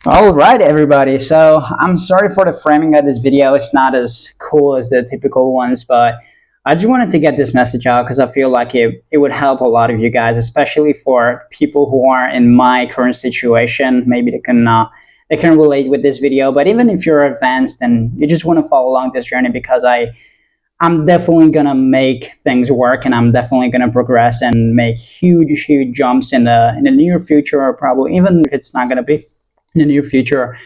All right, everybody. So I'm sorry for the framing of this video. It's not as cool as the typical ones, but I just wanted to get this message out because I feel like it would help a lot of you guys, especially for people who are in my current situation. Maybe they can relate with this video. But even if you're advanced and you just want to follow along this journey, because I'm definitely gonna make things work, and I'm definitely gonna progress and make huge jumps in the near future, or probably even if it's not gonna be in the near future,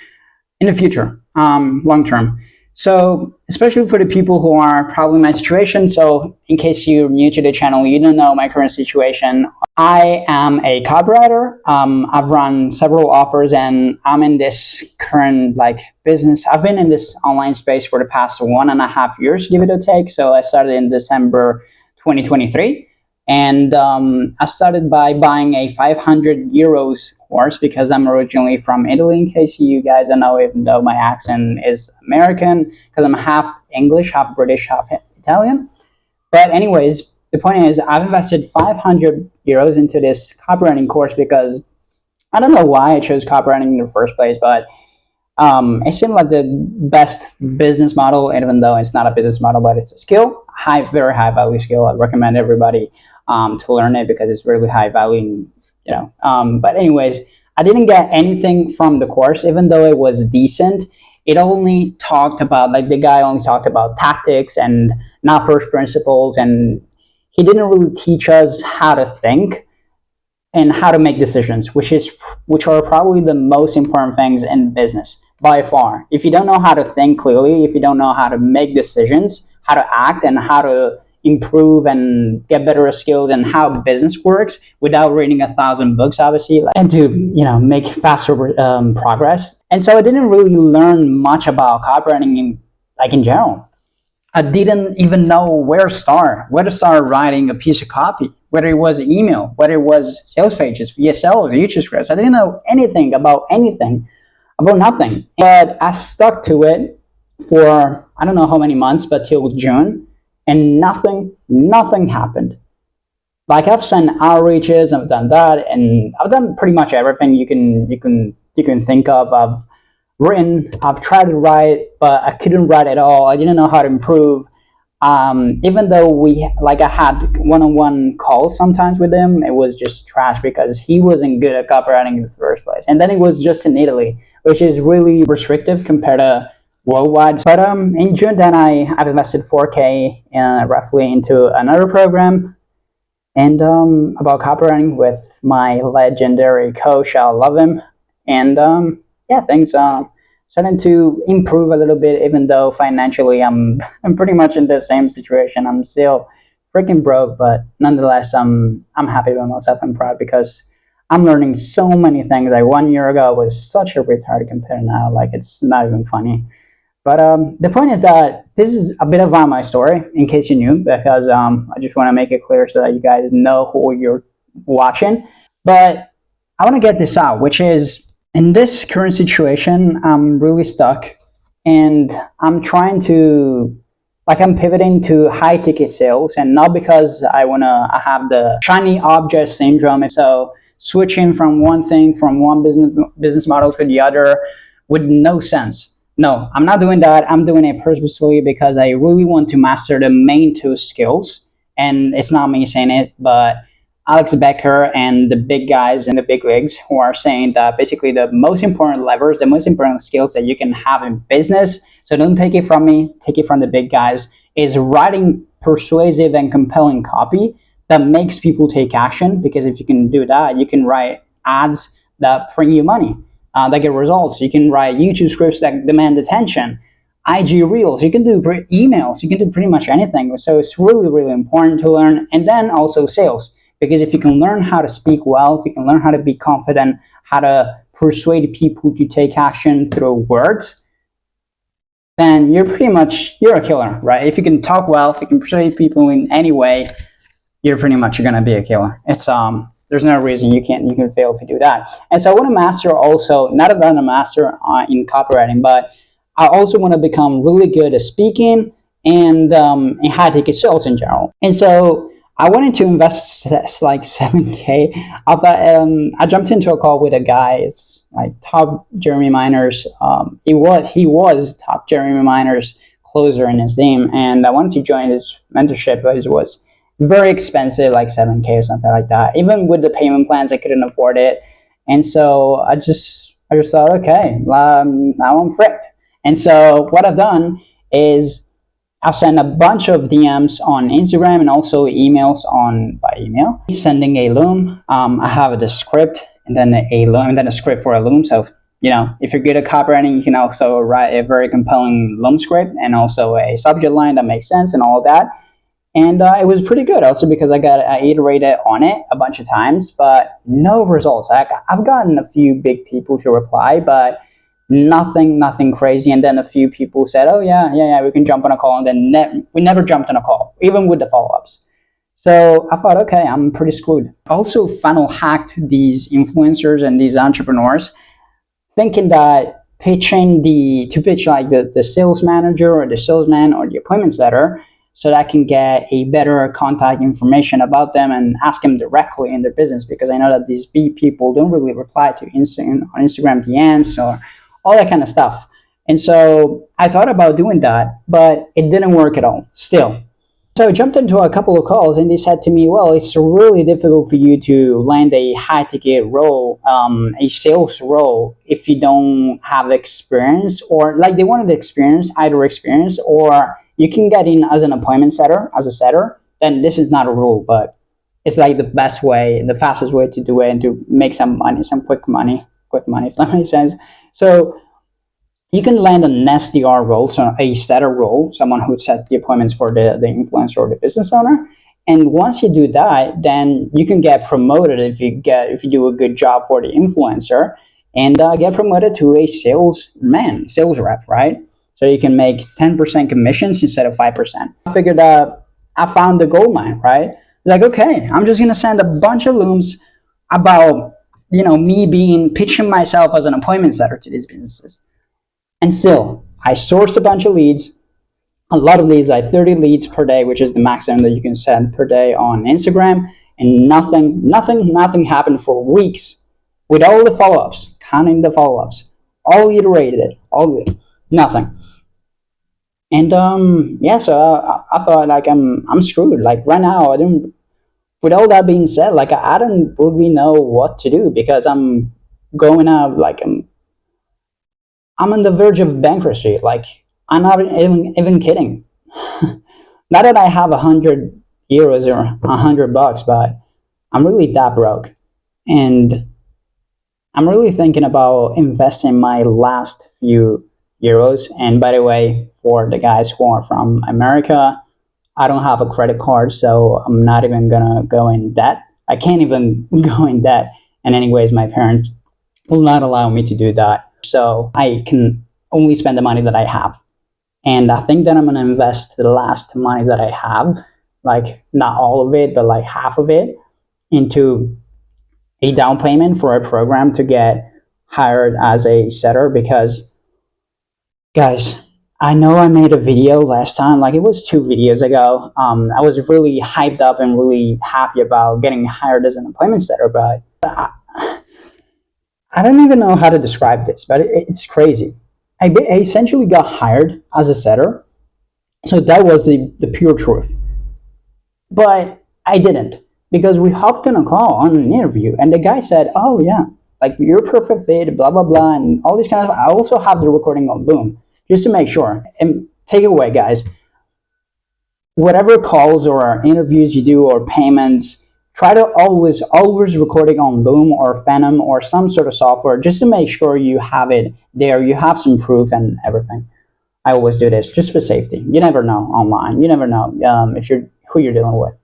long term. So, especially for the people who are probably in my situation. So, in case you're new to the channel, you don't know my current situation. I am a copywriter. I've run several offers, and I'm in this current business. I've been in this online space for the past 1.5 years, give it a take. So, I started in December 2023. And I started by buying a 500 euros course because I'm originally from Italy, in case you guys don't know, even though my accent is American, because I'm half English, half British, half Italian. But anyways, the point is I've invested 500 euros into this copywriting course because I don't know why I chose copywriting in the first place, but it seemed like the best business model, even though it's not a business model, but it's a skill, very high value skill. I recommend everybody to learn it because it's really high value. But anyways, I didn't get anything from the course, even though it was decent. It only talked about the guy only talked about tactics and not first principles, and he didn't really teach us how to think and how to make decisions, which are probably the most important things in business by far. If you don't know how to think clearly, if you don't know how to make decisions, how to act, and how to improve and get better skills and how business works without reading 1,000 books, obviously, and to make faster progress. And so I didn't really learn much about copywriting in general. I didn't even know where to start writing a piece of copy, whether it was email, whether it was sales pages, VSLs, YouTube scripts. I didn't know anything, about nothing. But I stuck to it for I don't know how many months, but till June, and nothing happened. Like, I've sent outreaches, I've done that, and I've done pretty much everything you can think of. I've tried to write, but I couldn't write at all. I didn't know how to improve. Even though I had one-on-one calls sometimes with him, it was just trash because he wasn't good at copywriting in the first place. And then it was just in Italy, which is really restrictive compared to worldwide. But in June, then I've invested 4K roughly into another program, and about copywriting with my legendary coach. I love him, and yeah, things starting to improve a little bit. Even though financially, I'm pretty much in the same situation. I'm still freaking broke, but nonetheless, I'm happy with myself. I'm proud because I'm learning so many things. Like 1 year ago, I was such a retard compared to now. Like, it's not even funny. But the point is that this is a bit of my story, in case you knew, because I just want to make it clear so that you guys know who you're watching. But I want to get this out, which is, in this current situation, I'm really stuck, and I'm trying to, I'm pivoting to high ticket sales, and not because I have the shiny object syndrome. So switching from one business model to the other with no sense. No, I'm not doing that. I'm doing it purposefully because I really want to master the main two skills. And it's not me saying it, but Alex Becker and the big guys in the big leagues who are saying that basically the most important levers, the most important skills that you can have in business, so don't take it from me, take it from the big guys, is writing persuasive and compelling copy that makes people take action. Because if you can do that, you can write ads that bring you money. That get results. You can write YouTube scripts that demand attention, IG Reels. You can do emails. You can do pretty much anything. So it's really important to learn. And then also sales, because if you can learn how to speak well, if you can learn how to be confident, how to persuade people to take action through words, then you're a killer, right? If you can talk well, if you can persuade people in any way, you're gonna be a killer. It's there's no reason you can fail if you do that. And so I want to master also, not that I'm a master in copywriting, but I also want to become really good at speaking and in high ticket sales in general. And so I wanted to invest like 7K. I thought, I jumped into a call with a guy. It's like top Jeremy Miners. He was top Jeremy Miners closer in his team, and I wanted to join his mentorship, but it was very expensive, like 7K or something like that. Even with the payment plans, I couldn't afford it, and so I just thought, okay, now I'm fricked. And so what I've done is I'll send a bunch of DMs on Instagram and also emails on by email. Sending a Loom. I have the script and then a Loom and then a script for a Loom. So if you're good at copywriting, you can also write a very compelling Loom script and also a subject line that makes sense and all of that. And it was pretty good also because I iterated on it a bunch of times, but no results. I've gotten a few big people to reply, but nothing crazy. And then a few people said, oh yeah, we can jump on a call, and then we never jumped on a call, even with the follow-ups. So I thought, okay, I'm pretty screwed. Also funnel hacked these influencers and these entrepreneurs, thinking that to pitch like the sales manager or the salesman or the appointment setter, so that I can get a better contact information about them and ask them directly in their business, because I know that these people don't really reply to on Instagram DMs or all that kind of stuff. And so I thought about doing that, but it didn't work at all still. So I jumped into a couple of calls, and they said to me, well, it's really difficult for you to land a high ticket role, a sales role, if you don't have experience, or like they wanted either experience, or you can get in as an appointment setter, as a setter. Then this is not a rule, but it's like the best way, the fastest way to do it and to make some money, some quick money, if that makes sense. So you can land an SDR role, so a setter role, someone who sets the appointments for the influencer or the business owner. And once you do that, then you can get promoted if you do a good job for the influencer, and get promoted to a sales rep, right? So you can make 10% commissions instead of 5%. I figured I found the gold mine, right? Like, okay, I'm just gonna send a bunch of Looms about me pitching myself as an appointment setter to these businesses. And still, I sourced a bunch of leads, a lot of leads, like 30 leads per day, which is the maximum that you can send per day on Instagram, and nothing happened for weeks with all the follow-ups, counting the follow-ups, all iterated, all good, nothing. And so I thought, like, I'm screwed. Like right now, with all that being said, like I don't really know what to do, because I'm going out, like I'm on the verge of bankruptcy. Like, I'm not even kidding. Not that I have 100 euros or $100, but I'm really that broke, and I'm really thinking about investing my last few euros. And by the way, for the guys who are from America, I don't have a credit card, so I'm not even gonna go in debt. I can't even go in debt. And anyways, my parents will not allow me to do that. So I can only spend the money that I have. And I think that I'm gonna invest the last money that I have, like not all of it, but like half of it, into a down payment for a program to get hired as a setter. Because, guys, I know I made a video last time, like it was 2 videos ago. I was really hyped up and really happy about getting hired as an appointment setter, but I don't even know how to describe this, but it's crazy. I essentially got hired as a setter, so that was the pure truth. But I didn't, because we hopped on a call on an interview, and the guy said, oh yeah, like you're a perfect fit, blah, blah, blah, and all these kind of stuff. I also have the recording on Loom, just to make sure. And take it away, guys. Whatever calls or interviews you do or payments, try to always record it on Loom or Phantom or some sort of software, just to make sure you have it there, you have some proof and everything. I always do this just for safety. You never know online. You never know who you're dealing with.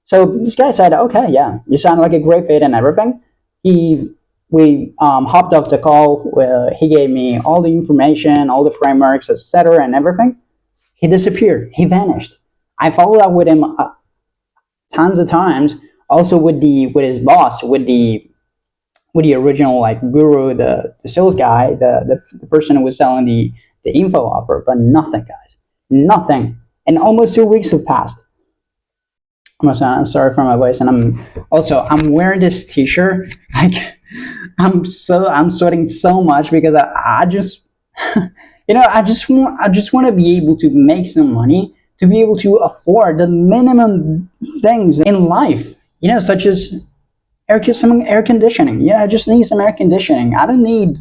So this guy said, okay, yeah, you sound like a great fit and everything. We hopped off the call. He gave me all the information, all the frameworks, etc., and everything. He disappeared. He vanished. I followed up with him tons of times. Also with his boss, with the original like guru, the sales guy, the person who was selling the info offer, but nothing, guys, nothing. And almost 2 weeks have passed. sorry for my voice, and I'm wearing this t-shirt. Like, I'm sweating so much because I just I just want to be able to make some money to be able to afford the minimum things in life, such as some air conditioning. I just need some air conditioning. I don't need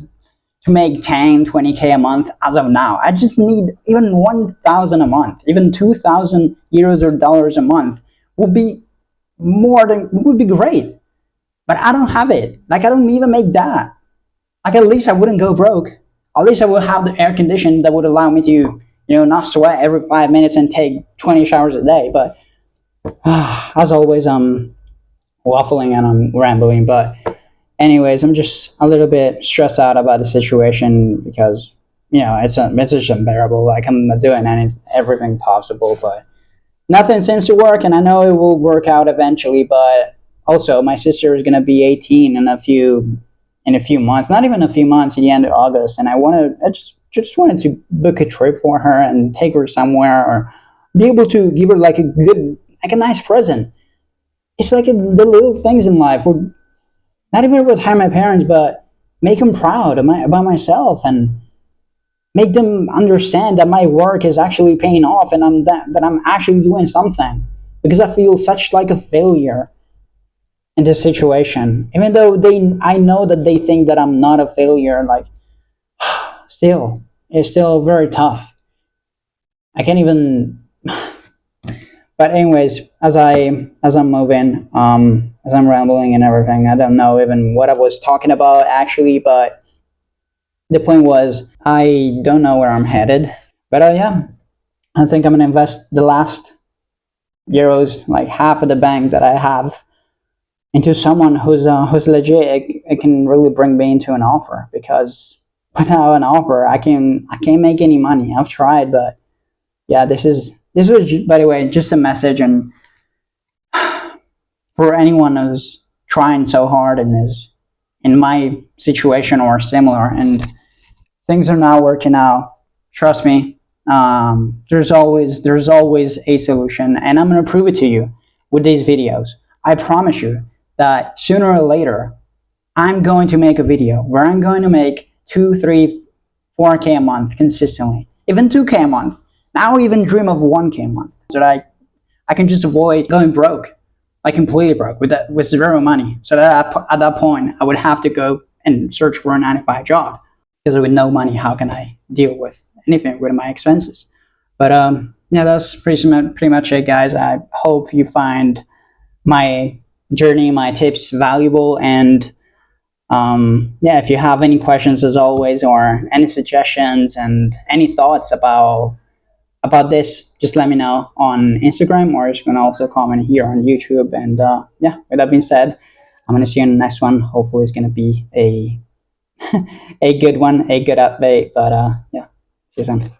to make 10, 20K a month as of now. I just need even 1,000 a month, even 2,000 euros or dollars a month would be would be great. But I don't have it. Like, I don't even make that. Like, at least I wouldn't go broke. At least I will have the air conditioning that would allow me to, not sweat every 5 minutes and take 20 showers a day. But as always, I'm waffling and I'm rambling. But anyways, I'm just a little bit stressed out about the situation because it's just unbearable. Like, I'm doing everything possible, but nothing seems to work, and I know it will work out eventually. But also, my sister is gonna be 18 in a few months, not even a few months, at the end of August, and I just wanted to book a trip for her and take her somewhere, or be able to give her like a nice present. It's like the little things in life. Or not even with my parents, but make them proud about myself, and make them understand that my work is actually paying off, and that I'm actually doing something. Because I feel such like a failure in this situation, even though I know that they think that I'm not a failure. Like, still, it's still very tough. I can't even. But anyways, as I'm moving, as I'm rambling and everything, I don't know even what I was talking about actually. But the point was, I don't know where I'm headed. But yeah, I think I'm gonna invest the last euros, like half of the bank that I have, into someone who's legit. It can really bring me into an offer, because without an offer, I can't make any money. I've tried, but yeah, this was, by the way, just a message, and for anyone who's trying so hard and is in my situation or similar, and things are not working out. Trust me, there's always a solution, and I'm gonna prove it to you with these videos. I promise you that sooner or later, I'm going to make a video where I'm going to make 2, 3, 4K a month consistently, even 2K a month. Now I even dream of 1K a month, so that I can just avoid going broke, like completely broke, with zero money. So that at that point, I would have to go and search for a 9 to 5 job, because with no money, how can I deal with anything with my expenses? But yeah, that's pretty much it, guys. I hope you find my journey, my tips valuable, and yeah, if you have any questions, as always, or any suggestions and any thoughts about this, just let me know on Instagram, or you can also comment here on YouTube. And yeah, with that being said, I'm gonna see you in the next one. Hopefully, it's gonna be a a good one, a good update. But yeah, see you soon.